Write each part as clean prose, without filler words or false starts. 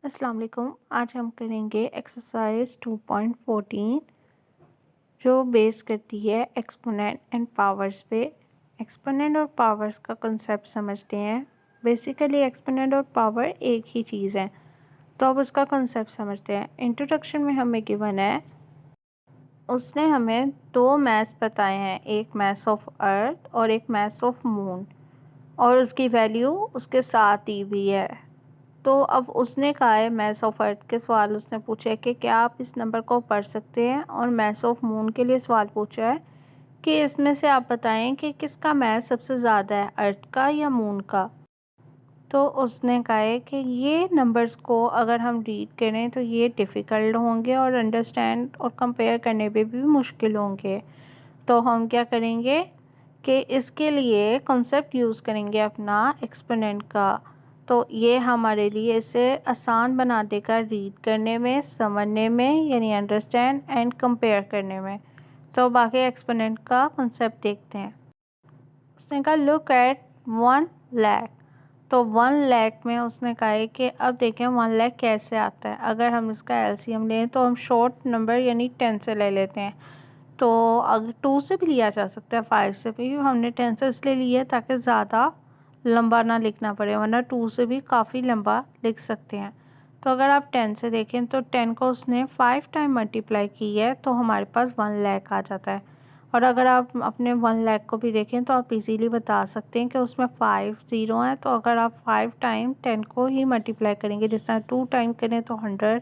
अस्सलाम वालेकुम। आज हम करेंगे एक्सरसाइज 2.14 जो बेस करती है एक्सपोनेंट एंड पावर्स पे। एक्सपोनेंट और पावर्स का कंसेप्ट समझते हैं। बेसिकली एक्सपोनेंट और पावर एक ही चीज़ है, तो अब उसका कंसेप्ट समझते हैं। इंट्रोडक्शन में हमें गिवन है, उसने हमें दो मैथ्स बताए हैं, एक मैथ्स ऑफ अर्थ और एक मैथ्स ऑफ मून, और उसकी वैल्यू उसके साथ दी हुई है। तो अब उसने कहा है, मैथ्स ऑफ अर्थ के सवाल उसने पूछे कि क्या आप इस नंबर को पढ़ सकते हैं, और मैथ्स ऑफ मून के लिए सवाल पूछा है कि इसमें से आप बताएं कि किसका मैथ सबसे ज़्यादा है, अर्थ का या मून का। तो उसने कहा है कि ये नंबर्स को अगर हम रीड करें तो ये डिफ़िकल्ट होंगे और अंडरस्टैंड और कंपेयर करने में भी मुश्किल होंगे। तो हम क्या करेंगे कि इसके लिए कॉन्सेप्ट यूज़ करेंगे अपना एक्सपोनेंट का। तो ये हमारे लिए इसे आसान बना देगा रीड करने में, समझने में, यानी अंडरस्टैंड एंड कंपेयर करने में। तो बाकी एक्सपोनेंट का कॉन्सेप्ट देखते हैं। उसने कहा लुक एट 1 लाख। तो 1 लाख में उसने कहा है कि अब देखें 1 लाख कैसे आता है। अगर हम इसका एलसीएम लें तो हम शॉर्ट नंबर यानी 10 से ले लेते हैं। तो अगर 2 से भी लिया जा सकता है, 5 से भी। हमने 10 से इसलिए लिया ताकि ज़्यादा लंबा ना लिखना पड़े, वरना 2 से भी काफ़ी लंबा लिख सकते हैं। तो अगर आप 10 से देखें तो 10 को उसने 5 टाइम मल्टीप्लाई की है, तो हमारे पास 1 लाख आ जाता है। और अगर आप अपने 1 लाख को भी देखें तो आप इजीली बता सकते हैं कि उसमें 5 ज़ीरो हैं। तो अगर आप 5 टाइम 10 को ही मल्टीप्लाई करेंगे, जिस तरह 2 टाइम करें तो 100,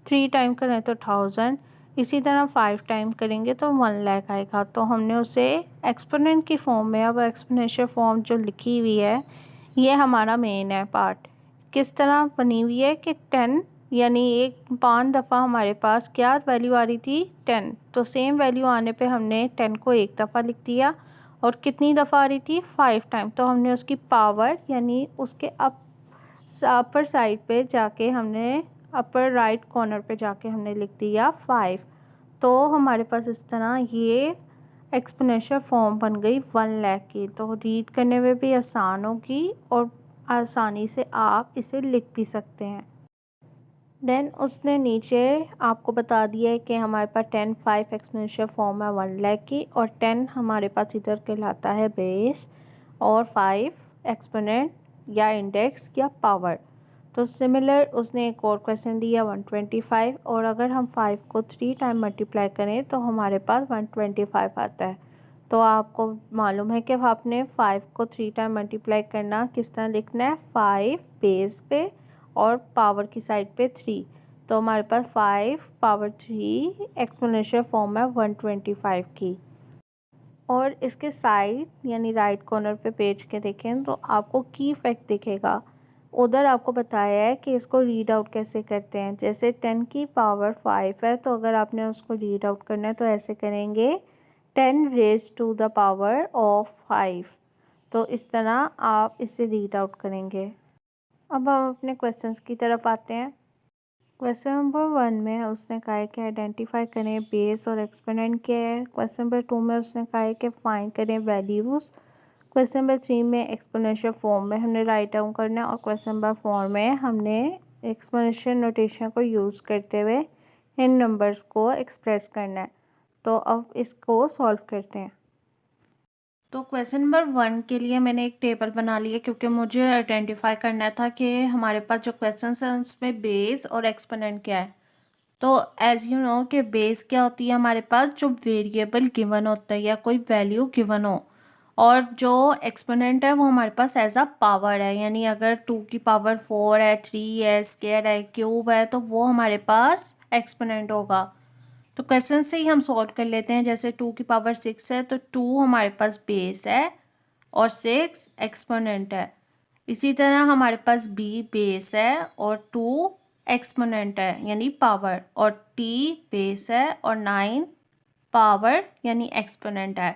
3 टाइम करें तो 1000, इसी तरह 5 टाइम करेंगे तो 1 लाख आएगा। तो हमने उसे एक्सपोनेंट की फॉर्म में, अब एक्सपोनेंशियल फॉर्म जो लिखी हुई है ये हमारा मेन है पार्ट। किस तरह बनी हुई है कि 10 यानी 5 दफ़ा हमारे पास क्या वैल्यू आ रही थी, 10। तो सेम वैल्यू आने पे हमने 10 को एक दफ़ा लिख दिया, और कितनी दफ़ा आ रही थी, 5 टाइम। तो हमने उसकी पावर यानी उसके अपर साइड पे जाके हमने, अपर राइट कॉर्नर पे जाके हमने लिख दिया 5। तो हमारे पास इस तरह ये एक्सपोनेंशियल फॉर्म बन गई 1 लाख की। तो रीड करने में भी आसान होगी और आसानी से आप इसे लिख भी सकते हैं। देन उसने नीचे आपको बता दिया है कि हमारे पास 10 5 एक्सपोनेंशियल फॉर्म है 1 लाख की, और 10 हमारे पास इधर कहलाता है बेस, और 5 एक्सपोनेंट या इंडेक्स या पावर। तो सिमिलर उसने एक और क्वेश्चन दिया 125, और अगर हम 5 को 3 टाइम मल्टीप्लाई करें तो हमारे पास 125 आता है। तो आपको मालूम है कि आपने 5 को 3 टाइम मल्टीप्लाई करना किस तरह लिखना है, 5 बेस पे और पावर की साइड पे 3। तो हमारे पास 5 पावर 3 एक्सपोनेंशियल फॉर्म है 125 की। और इसके साइड यानी राइट कॉर्नर पे पेज के देखें तो आपको की फैक्ट दिखेगा। उधर आपको बताया है कि इसको रीड आउट कैसे करते हैं। जैसे 10 की पावर 5 है, तो अगर आपने उसको रीड आउट करना है तो ऐसे करेंगे, 10 raise to the power of 5। तो इस तरह आप इसे रीड आउट करेंगे। अब हम अपने क्वेश्चंस की तरफ आते हैं। क्वेश्चन नंबर 1 में उसने कहा है कि आइडेंटिफाई करें बेस और एक्सपोनेंट क्या है। क्वेश्चन नंबर 2 में उसने कहा है कि फाइंड करें वैल्यूज़। क्वेश्चन नंबर 3 में एक्सपोनेंशियल फॉर्म में हमने राइट डाउन करना है, और क्वेश्चन नंबर 4 में हमने एक्सपोनेंशियल नोटेशन को यूज़ करते हुए इन नंबर्स को एक्सप्रेस करना है। तो अब इसको सॉल्व करते हैं। तो क्वेश्चन नंबर 1 के लिए मैंने एक टेबल बना लिया, क्योंकि मुझे आइडेंटिफाई करना था कि हमारे पास जो क्वेश्चन हैं उसमें बेस और एक्सपोनेंट क्या है। तो एज़ यू नो कि बेस क्या होती है, हमारे पास जो वेरिएबल गिवन होता है या कोई वैल्यू गिवन हो, और जो एक्सपोनेंट है वो हमारे पास एज अ पावर है। यानी अगर 2 की पावर 4 है, 3 है, स्क्वायर है, क्यूब है, तो वो हमारे पास एक्सपोनेंट होगा। तो क्वेश्चन से ही हम सॉल्व कर लेते हैं। जैसे 2 की पावर 6 है, तो 2 हमारे पास बेस है और 6 एक्सपोनेंट है। इसी तरह हमारे पास बी बेस है और 2 एक्सपोनेंट है यानी पावर, और टी बेस है और 9 पावर यानी एक्सपोनेंट है।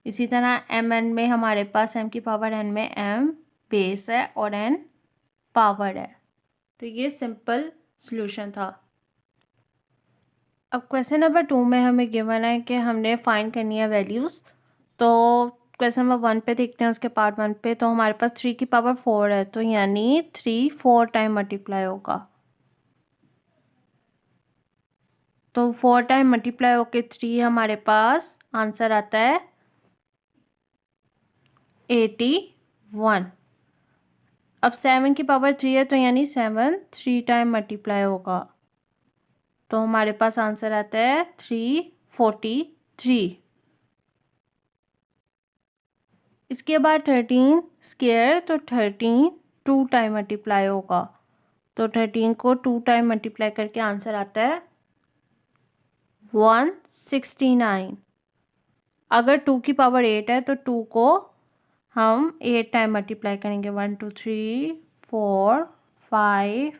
इसी तरह एम एन में हमारे पास एम की पावर एन में एम बेस है और एन पावर है। तो ये सिंपल सॉल्यूशन था। अब क्वेश्चन नंबर 2 में हमें गिवन है कि हमने फाइंड करनी है वैल्यूज़। तो क्वेश्चन नंबर 1 पे देखते हैं, उसके पार्ट 1 पे। तो हमारे पास 3 की पावर 4 है, तो यानी 3 4 टाइम मल्टीप्लाई होगा। तो 4 टाइम मल्टीप्लाई होके 3 हमारे पास आंसर आता है 81। अब 7 की पावर 3 है तो यानी 7 3 टाइम मल्टीप्लाई होगा, तो हमारे पास आंसर आता है 343। इसके बाद 13 स्क्वायर, तो 13 2 टाइम मल्टीप्लाई होगा, तो 13 को 2 टाइम मल्टीप्लाई करके आंसर आता है 169। अगर 2 की पावर 8 है तो 2 को हम 8 टाइम मल्टीप्लाई करेंगे, 1 2 3 4 5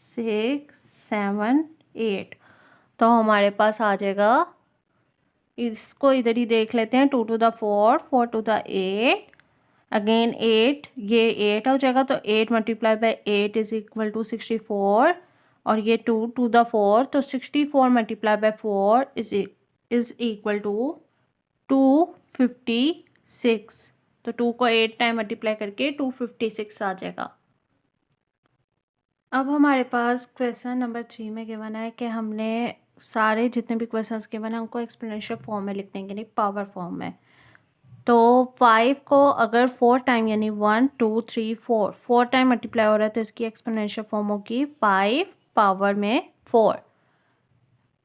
6 7 8, तो हमारे पास आ जाएगा, इसको इधर ही देख लेते हैं, 2 to the 4 4 to the 8 again 8, ये 8 हो जाएगा, तो 8 multiply by 8 is equal to 64, और ये 2 टू द 4, तो 64 multiply by 4 is equal to 256, तो 2 को 8 टाइम मल्टीप्लाई करके 256 आ जाएगा। अब हमारे पास क्वेश्चन नंबर 3 में गिवन है कि हमने सारे जितने भी क्वेश्चंस गिवन है उनको एक्सपोनेंशियल फॉर्म में लिखते हैं, यानी पावर फॉर्म में। तो 5 को अगर 4 टाइम यानी 1 2 3 4 टाइम मल्टीप्लाई हो रहा है तो इसकी एक्सपोनेंशियल फॉर्म होगी 5 पावर में 4।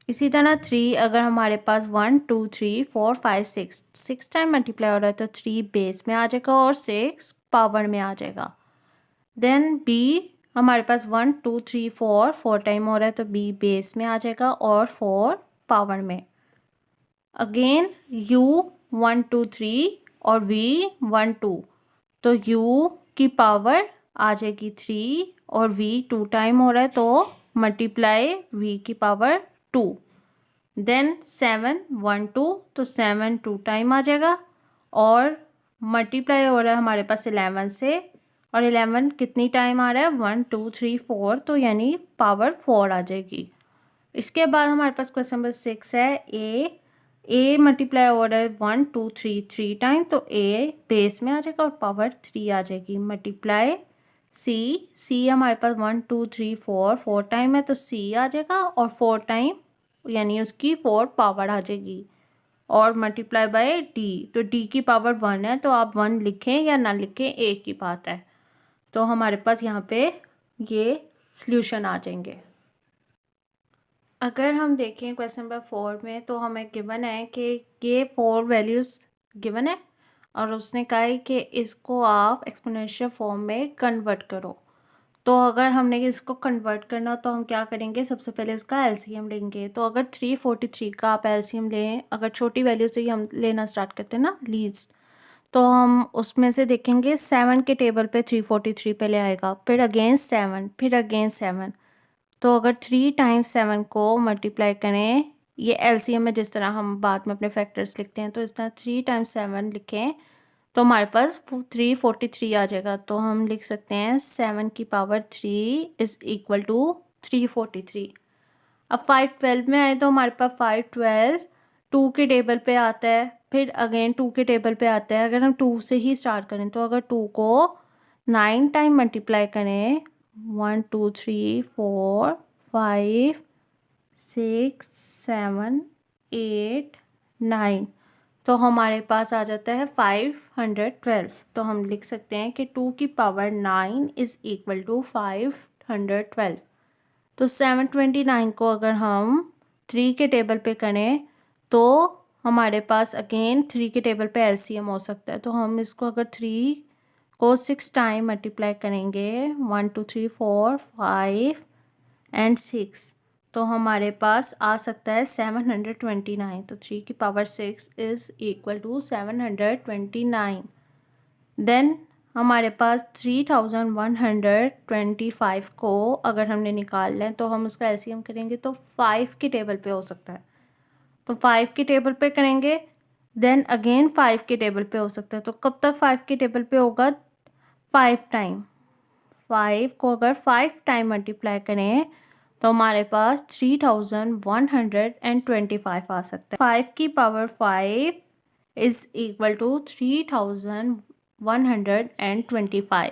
इसी तरह 3 अगर हमारे पास 1 2 3 4 5 6 टाइम मल्टीप्लाई हो रहा है तो 3 बेस में आ जाएगा और 6 पावर में आ जाएगा। देन बी हमारे पास 1 2 3 4 टाइम हो रहा है तो बी बेस में आ जाएगा और 4 पावर में। अगेन u 1 2 3 और v 1 2, तो u की पावर आ जाएगी 3 और v 2 टाइम हो रहा है तो मल्टीप्लाई v की पावर 2। देन 7 1 2, तो 7 2 टाइम आ जाएगा और मल्टीप्लाई हो रहा है हमारे पास 11 से, और 11 कितनी टाइम आ रहा है 1 2 3 4, तो यानी पावर 4 आ जाएगी। इसके बाद हमारे पास क्वेश्चन नंबर 6 है, ए मल्टीप्लाई हो रहा है 1 2 3 टाइम, तो ए बेस में आ जाएगा और पावर 3 आ जाएगी। मल्टीप्लाई सी हमारे पास 1 2 3 4 टाइम है तो सी आ जाएगा और 4 टाइम यानी उसकी 4 पावर आ जाएगी, और मल्टीप्लाई बाय डी, तो डी की पावर 1 है तो आप 1 लिखें या ना लिखें एक ही बात है। तो हमारे पास यहाँ पे ये सॉल्यूशन आ जाएंगे। अगर हम देखें क्वेश्चन नंबर 4 में तो हमें गिवन है कि ये 4 वैल्यूज़ गिवन है और उसने कहा है कि इसको आप एक्सपोनेंशियल फॉर्म में कन्वर्ट करो। तो अगर हमने इसको कन्वर्ट करना तो हम क्या करेंगे, सबसे पहले इसका एलसीएम लेंगे। तो अगर 343 का आप एलसीएम लें, अगर छोटी वैल्यू से ही हम लेना स्टार्ट करते हैं ना लीस्ट, तो हम उसमें से देखेंगे 7 के टेबल पे 343 पहले आएगा, फिर अगेन 7, फिर अगेन 7, तो अगर 3 टाइम्स 7 को मल्टीप्लाई करें, ये एलसीएम में जिस तरह हम बाद में अपने फैक्टर्स लिखते हैं तो इस तरह 3 टाइम्स 7 लिखें तो हमारे पास 343 आ जाएगा। तो हम लिख सकते हैं 7 की पावर 3 इज़ इक्वल टू 343। अब 512 में आए तो हमारे पास 512 2 के टेबल पे आता है, फिर अगेन 2 के टेबल पे आता है। अगर हम 2 से ही स्टार्ट करें तो अगर 2 को 9 टाइम मल्टीप्लाई करें, 1 2 3 4 5 6 7 8 9, तो हमारे पास आ जाता है 512। तो हम लिख सकते हैं कि 2 की पावर 9 इज़ इक्वल टू 512। तो 729 को अगर हम 3 के टेबल पे करें तो हमारे पास अगेन 3 के टेबल पे एलसीएम हो सकता है। तो हम इसको अगर 3 को 6 टाइम मल्टीप्लाई करेंगे, 1 2 3 4 5 एंड 6, तो हमारे पास आ सकता है 729। तो 3 की power 6 is equal to 729। Then हमारे पास 3125 को अगर हमने निकाल लें तो हम उसका एलसीएम करेंगे तो 5 के टेबल पे हो सकता है, तो 5 के टेबल पे करेंगे, देन अगेन 5 के टेबल पे हो सकता है। तो कब तक 5 के टेबल पे होगा, 5 टाइम। 5 को अगर 5 टाइम मल्टीप्लाई करें तो हमारे पास 3125 आ सकता है। 5 की पावर 5 इज़ इक्वल टू 3125।